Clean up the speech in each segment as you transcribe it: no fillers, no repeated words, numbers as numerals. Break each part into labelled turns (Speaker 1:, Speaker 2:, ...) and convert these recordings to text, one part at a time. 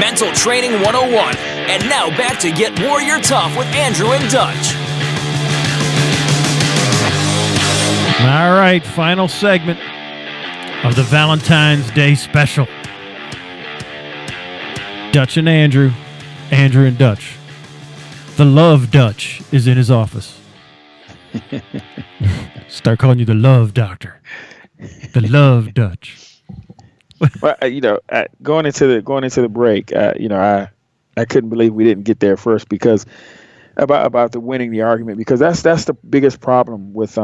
Speaker 1: Mental Training 101. And now back to Get Warrior Tough with Andrew and Dutch.
Speaker 2: All right, final segment of the Valentine's Day special. Dutch and Andrew, Andrew and Dutch. The Love Dutch is in his office. Start calling you the Love Doctor. The Love Dutch.
Speaker 3: Well, going into the break, I couldn't believe we didn't get there first because about the winning the argument, because that's the biggest problem with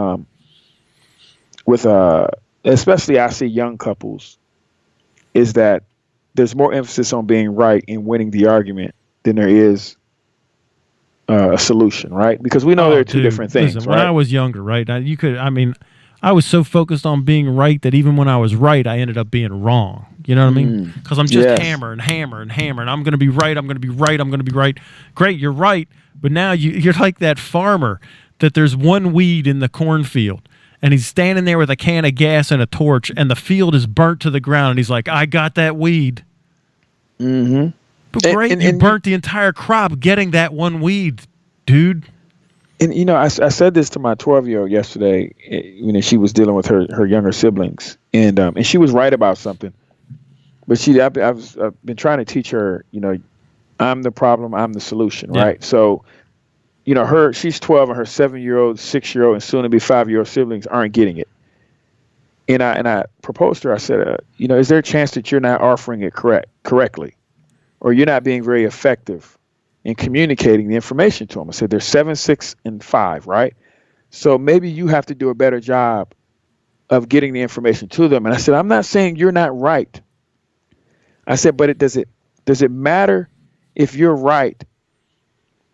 Speaker 3: especially I see young couples, is that there's more emphasis on being right and winning the argument than there is a solution, right? Because we know there are two different things.
Speaker 2: Listen,
Speaker 3: right?
Speaker 2: When I was younger, right, I was so focused on being right that even when I was right, I ended up being wrong. You know what I mean? Because I'm just hammering. I'm going to be right. I'm going to be right. I'm going to be right. Great, you're right. But now you're like that farmer that there's one weed in the cornfield, and he's standing there with a can of gas and a torch, and the field is burnt to the ground, and he's like, I got that weed.
Speaker 3: Mm-hmm.
Speaker 2: But great, you burnt the entire crop getting that one weed, dude.
Speaker 3: And, I said this to my 12-year-old yesterday. She was dealing with her younger siblings, and she was right about something. But I've been trying to teach her, I'm the problem, I'm the solution, right? So, she's 12, and her 7-year-old, 6-year-old, and soon-to-be 5-year-old siblings aren't getting it. And I proposed to her. I said, is there a chance that you're not offering it correctly, or you're not being very effective in communicating the information to them? I said, they're 7, 6, and 5, right? So maybe you have to do a better job of getting the information to them. And I said, I'm not saying you're not right. I said, but does it matter if you're right,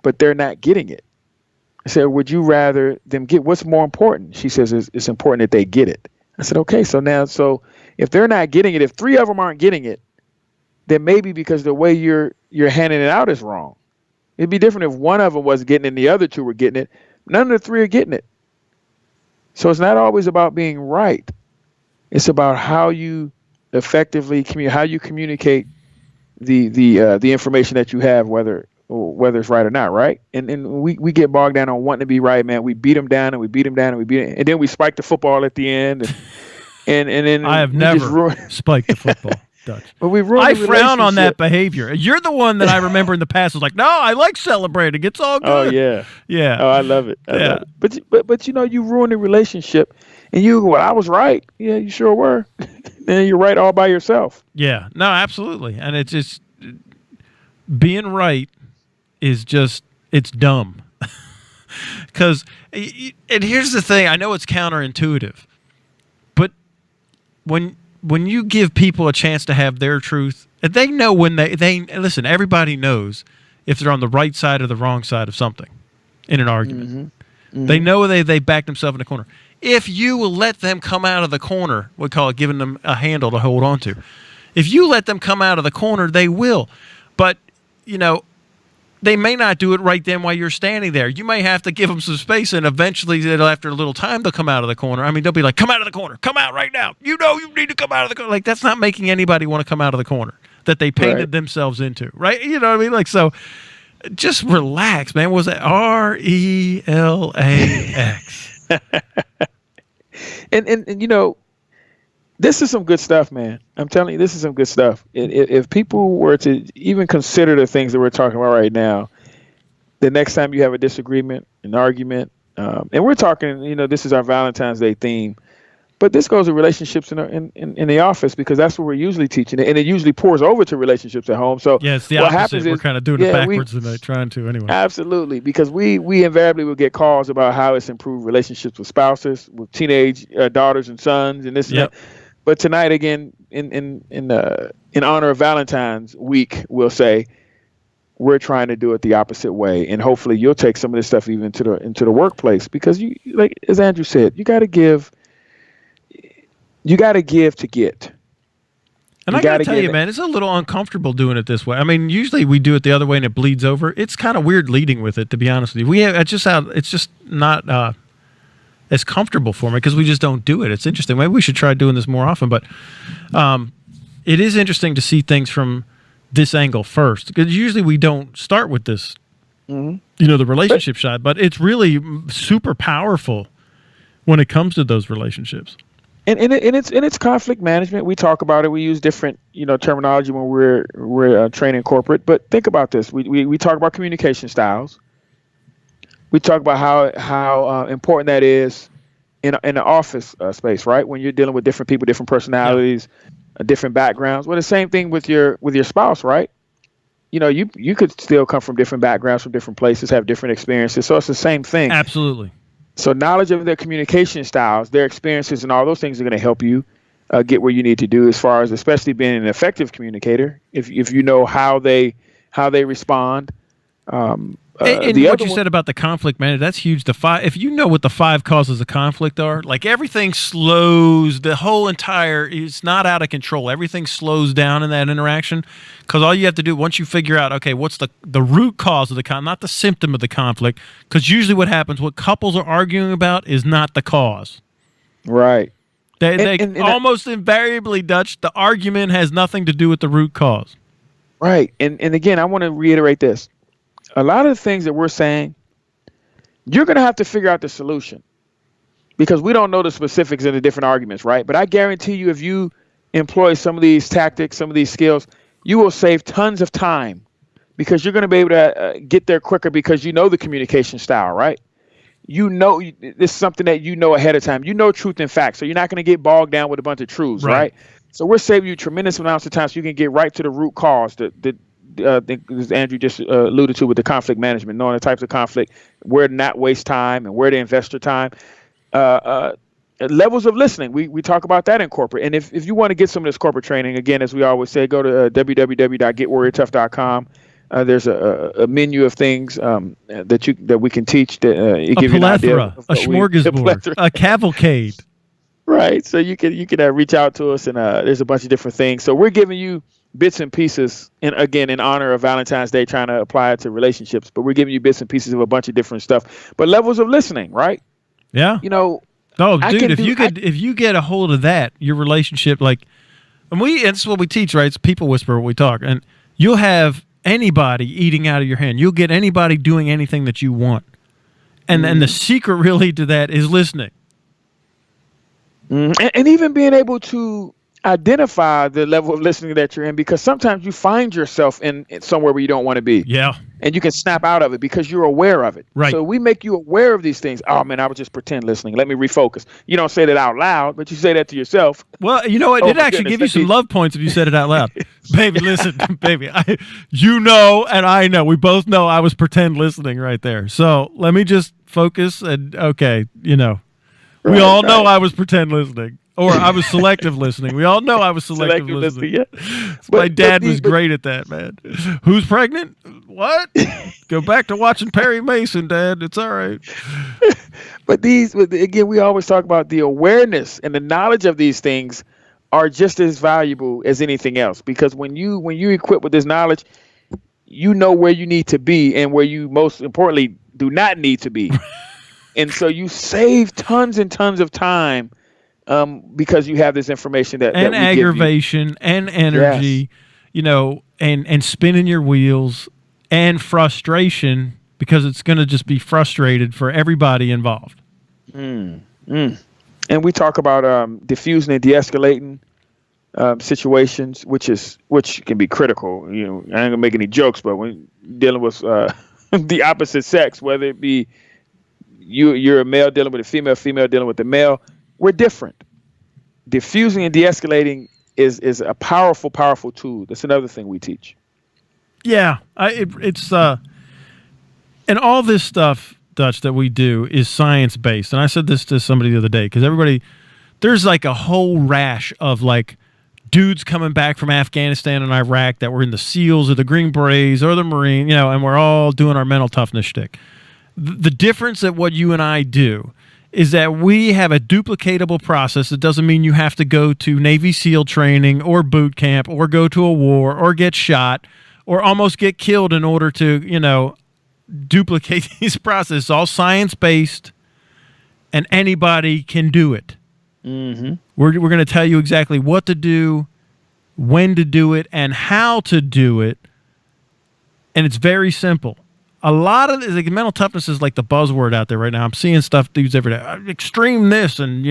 Speaker 3: but they're not getting it? I said, would you rather them get, what's more important? She says, it's important that they get it. I said, okay, so if they're not getting it, if 3 of them aren't getting it, then maybe because the way you're handing it out is wrong. It'd be different if one of them wasn't getting it and the other 2 were getting it. None of the 3 are getting it. So it's not always about being right. It's about how you effectively how you communicate the information that you have, whether it's right or not, right? And we get bogged down on wanting to be right, man. We beat them down and we beat them down and we beat it, and then we spike the football at the end. And then
Speaker 2: I have never spiked the football, Dutch.
Speaker 3: But
Speaker 2: I frown on that behavior. You're the one that I remember in the past was like, no, I like celebrating. It's all good.
Speaker 3: Oh yeah. Oh, I love it.
Speaker 2: Love
Speaker 3: it. But you ruin the relationship, and you go, well, I was right. Yeah, you sure were. And you're right all by yourself.
Speaker 2: Yeah. No, absolutely. And it's just being right is just, it's dumb. Because, and here's the thing, I know it's counterintuitive, but when you give people a chance to have their truth, they know when they listen, everybody knows if they're on the right side or the wrong side of something in an argument. Mm-hmm. Mm-hmm. They know they back themselves in the corner. If you will let them come out of the corner, we call it giving them a handle to hold on to. If you let them come out of the corner, they will. But, they may not do it right then while you're standing there. You may have to give them some space, and eventually, after a little time, they'll come out of the corner. I mean, they'll be like, come out of the corner. Come out right now. You need to come out of the corner. Like, that's not making anybody want to come out of the corner that they painted themselves into, right? You know what I mean? Like, so just relax, man. What was that? RELAX.
Speaker 3: And this is some good stuff, man. I'm telling you, this is some good stuff. If people were to even consider the things that we're talking about right now, the next time you have a disagreement, an argument, and we're talking, this is our Valentine's Day theme, but this goes to relationships in the office, because that's what we're usually teaching, and it usually pours over to relationships at home. So
Speaker 2: yeah, it's the opposite. We're kind of doing it backwards than trying to anyway.
Speaker 3: Absolutely, because we invariably will get calls about how it's improved relationships with spouses, with teenage daughters and sons, and this and that. But tonight, again, in honor of Valentine's week, we'll say we're trying to do it the opposite way, and hopefully you'll take some of this stuff even into the workplace, because you, like as Andrew said, you got to give to get.
Speaker 2: And I got to tell you, man, it's a little uncomfortable doing it this way. I mean, usually we do it the other way and it bleeds over. It's kind of weird leading with it, to be honest with you. It's just not as comfortable for me, because we just don't do it. It's interesting. Maybe we should try doing this more often. But it is interesting to see things from this angle first, because usually we don't start with this, the relationship side, but it's really super powerful when it comes to those relationships.
Speaker 3: And it's conflict management. We talk about it. We use different terminology when we're training corporate. But think about this. We talk about communication styles. We talk about how important that is in the office space, right? When you're dealing with different people, different personalities, different backgrounds. Well, the same thing with your spouse, right? You could still come from different backgrounds, from different places, have different experiences. So it's the same thing.
Speaker 2: Absolutely.
Speaker 3: So knowledge of their communication styles, their experiences, and all those things are going to help you get where you need to do, as far as especially being an effective communicator. If you know how they respond.
Speaker 2: And what you said about the conflict management, that's huge. If you know what the 5 causes of conflict are, like everything slows, it's not out of control. Everything slows down in that interaction, because all you have to do once you figure out, okay, what's the root cause of the conflict, not the symptom of the conflict, because usually what happens, what couples are arguing about is not the cause.
Speaker 3: Right.
Speaker 2: They almost invariably, Dutch, the argument has nothing to do with the root cause.
Speaker 3: Right. And again, I want to reiterate this. A lot of the things that we're saying, you're going to have to figure out the solution, because we don't know the specifics of the different arguments, right? But I guarantee you, if you employ some of these tactics, some of these skills, you will save tons of time, because you're going to be able to get there quicker, because you know the communication style, right? This is something that you know ahead of time. You know truth and facts, so you're not going to get bogged down with a bunch of truths, right? So we're saving you tremendous amounts of time, so you can get right to the root cause, as Andrew just alluded to with the conflict management, knowing the types of conflict, where to not waste time and where to invest your time. Levels of listening, we talk about that in corporate. And if you want to get some of this corporate training, again, as we always say, go to www.getwarriortough.com. There's a menu of things that we can teach that give you an idea.
Speaker 2: A smorgasbord, a cavalcade.
Speaker 3: Right. So you can reach out to us, and there's a bunch of different things. So we're giving you bits and pieces, and again, in honor of Valentine's Day, trying to apply it to relationships, but we're giving you bits and pieces of a bunch of different stuff. But levels of listening, right?
Speaker 2: Yeah. Oh, dude, if you get a hold of that, your relationship, and it's what we teach, right? It's people whisper, what we talk, and you'll have anybody eating out of your hand. You'll get anybody doing anything that you want. And then the secret really to that is listening.
Speaker 3: And even being able to identify the level of listening that you're in, because sometimes you find yourself in somewhere where you don't want to be.
Speaker 2: Yeah.
Speaker 3: And you can snap out of it because you're aware of it.
Speaker 2: Right.
Speaker 3: So we make you aware of these things. Oh man, I was just pretend listening. Let me refocus. You don't say that out loud, but you say that to yourself.
Speaker 2: Well, you know what? It'd actually give you some love points if you said it out loud. Baby, listen, baby. And I know. We both know I was pretend listening right there. So let me just focus and we all know I was pretend listening. Or I was selective listening. We all know I was selective listening.
Speaker 3: Yeah.
Speaker 2: My dad was great at that, man. Who's pregnant? What? Go back to watching Perry Mason, Dad. It's all right.
Speaker 3: But again, we always talk about the awareness and the knowledge of these things are just as valuable as anything else. Because when you equip with this knowledge, you know where you need to be and where you most importantly do not need to be. And so you save tons and tons of time. Because you have this information that
Speaker 2: aggravation and energy, and spinning your wheels and frustration, because it's going to just be frustrated for everybody involved.
Speaker 3: And we talk about diffusing and de-escalating situations, which can be critical. I ain't gonna make any jokes, but when dealing with the opposite sex, whether it be you're a male dealing with a female dealing with the male. We're different. Diffusing and de-escalating is a powerful, powerful tool. That's another thing we teach.
Speaker 2: Yeah, it's and all this stuff, Dutch, that we do is science-based. And I said this to somebody the other day, because there's like a whole rash of dudes coming back from Afghanistan and Iraq that were in the SEALs or the Green Berets or the Marine, and we're all doing our mental toughness shtick. The difference that what you and I do is that we have a duplicatable process. It doesn't mean you have to go to Navy SEAL training or boot camp or go to a war or get shot or almost get killed in order to, duplicate these processes. It's all science-based, and anybody can do it. Mm-hmm. We're going to tell you exactly what to do, when to do it, and how to do it. And it's very simple. A lot of like, mental toughness is like the buzzword out there right now. I'm seeing stuff dudes every day. Extreme this and,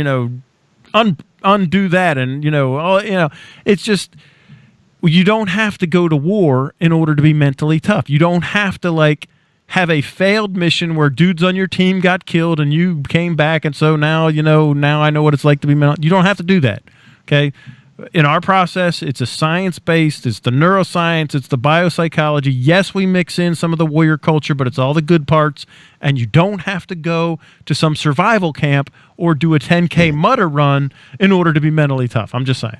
Speaker 2: undo that. And, it's just, you don't have to go to war in order to be mentally tough. You don't have to have a failed mission where dudes on your team got killed and you came back. And so now, now I know what it's like to be mental. You don't have to do that. Okay. In our process, it's a science-based, it's the neuroscience, it's the biopsychology. Yes, we mix in some of the warrior culture, but it's all the good parts. And you don't have to go to some survival camp or do a 10K mutter run in order to be mentally tough. I'm just saying.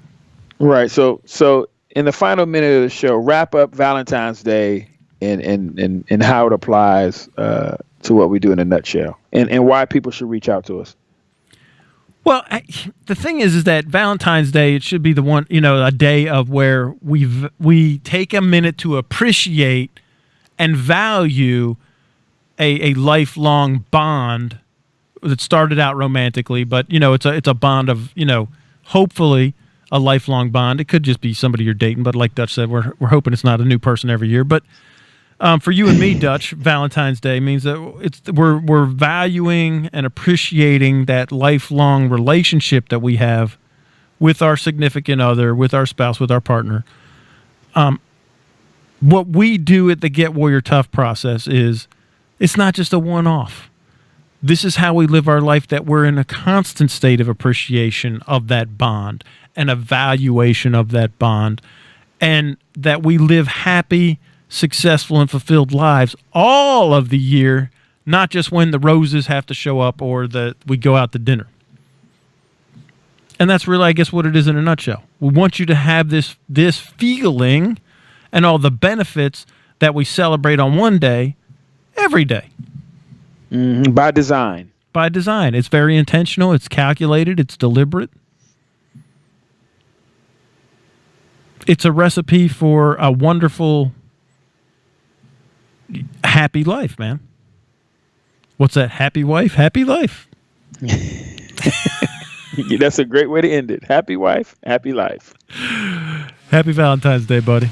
Speaker 2: Right.
Speaker 3: So in the final minute of the show, wrap up Valentine's Day and how it applies to what we do in a nutshell and why people should reach out to us.
Speaker 2: Well, the thing is that Valentine's Day, it should be the one, a day of where we take a minute to appreciate and value a lifelong bond that started out romantically, but it's a bond of hopefully a lifelong bond. It could just be somebody you're dating, but like Dutch said, we're hoping it's not a new person every year. But for you and me, Dutch, Valentine's Day means that we're valuing and appreciating that lifelong relationship that we have with our significant other, with our spouse, with our partner. What we do at the Get Warrior Tough process is it's not just a one-off. This is how we live our life, that we're in a constant state of appreciation of that bond and evaluation of that bond, and that we live happy, successful, and fulfilled lives all of the year, not just when the roses have to show up or that we go out to dinner. And that's really, I guess, what it is in a nutshell. We want you to have this feeling and all the benefits that we celebrate on one day, every day.
Speaker 3: By design.
Speaker 2: By design. It's very intentional. It's calculated. It's deliberate. It's a recipe for a wonderful, happy life, man. What's that? Happy wife, happy life.
Speaker 3: That's a great way to end it. Happy wife, happy life.
Speaker 2: Happy Valentine's Day, buddy.